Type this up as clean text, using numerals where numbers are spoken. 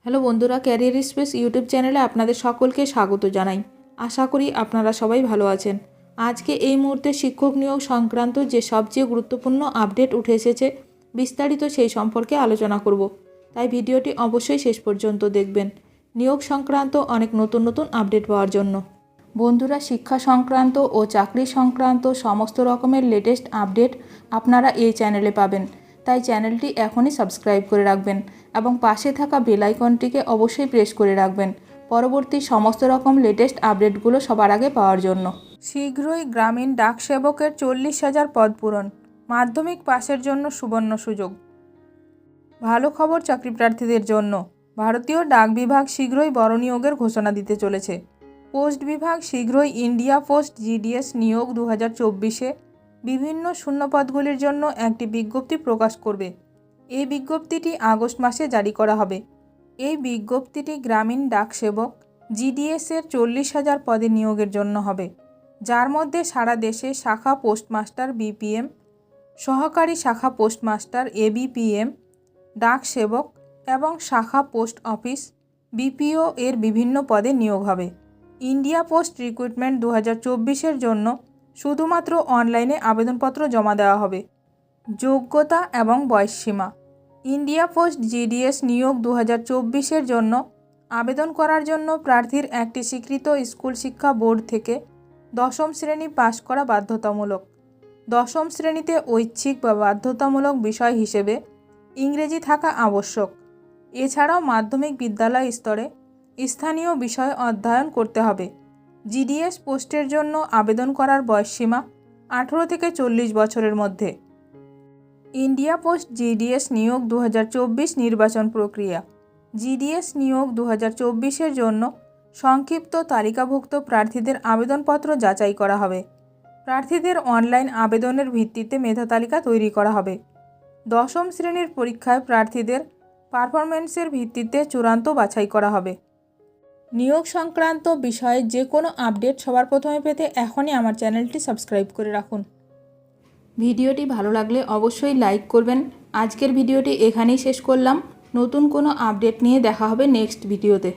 Hello বন্ধুরা, career space YouTube চ্যানেলে আপনাদের সকলকে স্বাগত জানাই। আশা করি আপনারা সবাই ভালো আছেন। আজকে এই মুহূর্তে শিক্ষক নিয়োগ সংক্রান্ত যে সবচেয়ে গুরুত্বপূর্ণ আপডেট উঠে এসেছে, বিস্তারিত সেই সম্পর্কে আলোচনা করব। তাই ভিডিওটি অবশ্যই শেষ পর্যন্ত দেখবেন নিয়োগ সংক্রান্ত অনেক নতুন নতুন আপডেট পাওয়ার জন্য। বন্ধুরা, শিক্ষা সংক্রান্ত ও চাকরি সংক্রান্ত সমস্ত রকমের লেটেস্ট আপডেট আপনারা এই চ্যানেলে পাবেন। তাই চ্যানেলটি এখনই সাবস্ক্রাইব করে রাখবেন এবং পাশে থাকা বেল আইকনটিকে অবশ্যই প্রেস করে রাখবেন পরবর্তী সমস্ত রকম লেটেস্ট আপডেটগুলো সবার আগে পাওয়ার জন্য। শীঘ্রই গ্রামীণ ডাক সেবকের 40,000 পদ পূরণ। মাধ্যমিক পাশের জন্য সুবর্ণ সুযোগ। ভালো খবর চাকরি প্রার্থীদের জন্য। ভারতীয় ডাক বিভাগ শীঘ্রই বড় নিয়োগের ঘোষণা দিতে চলেছে। পোস্ট বিভাগ শীঘ্রই ইন্ডিয়া পোস্ট জিডিএস নিয়োগ 2024-এ বিভিন্ন শূন্যপদগুলির জন্য একটি বিজ্ঞপ্তি প্রকাশ করবে। এই বিজ্ঞপ্তিটি আগস্ট মাসে জারি করা হবে। এই বিজ্ঞপ্তিটি গ্রামীণ ডাক সেবক জিডিএসের 40,000 পদে নিয়োগের জন্য হবে, যার মধ্যে সারা দেশে শাখা পোস্টমাস্টার বিপিএম, সহকারী শাখা পোস্টমাস্টার এবিপিএম, ডাক সেবক এবং শাখা পোস্ট অফিস বিপিও এর বিভিন্ন পদে নিয়োগ হবে। ইন্ডিয়া পোস্ট রিক্রুটমেন্ট 2024-এর জন্য শুধুমাত্র অনলাইনে আবেদনপত্র জমা দেওয়া হবে। যোগ্যতা এবং বয়সসীমা। ইন্ডিয়া পোস্ট জিডিএস নিয়োগ 2024-এর জন্য আবেদন করার জন্য প্রার্থীর একটি স্বীকৃত স্কুল শিক্ষা বোর্ড থেকে 10ম শ্রেণী পাশ করা বাধ্যতামূলক। 10ম শ্রেণীতে ঐচ্ছিক বা বাধ্যতামূলক বিষয় হিসেবে ইংরেজি থাকা আবশ্যক। এছাড়াও মাধ্যমিক বিদ্যালয় স্তরে স্থানীয় বিষয় অধ্যয়ন করতে হবে। জিডিএস পোস্টের জন্য আবেদন করার বয়সসীমা 18 থেকে 40 বছরের মধ্যে। ইন্ডিয়া পোস্ট জিডিএস নিয়োগ 2024 নির্বাচন প্রক্রিয়া। জিডিএস নিয়োগ 2024-এর জন্য সংক্ষিপ্ত তালিকাভুক্ত প্রার্থীদের আবেদনপত্র যাচাই করা হবে। প্রার্থীদের অনলাইন আবেদনের ভিত্তিতে মেধা তালিকা তৈরি করা হবে। 10ম শ্রেণীর পরীক্ষায় প্রার্থীদের পারফরমেন্সের ভিত্তিতে চূড়ান্ত বাছাই করা হবে। নিয়োগ সংক্রান্ত বিষয়ে যে কোনো আপডেট সবার প্রথমে পেতে এখনই আমার চ্যানেলটি সাবস্ক্রাইব করে রাখুন। ভিডিওটি ভালো লাগলে অবশ্যই লাইক করবেন। আজকের ভিডিওটি এখানেই শেষ করলাম। নতুন কোনো আপডেট নিয়ে দেখা হবে নেক্সট ভিডিওতে।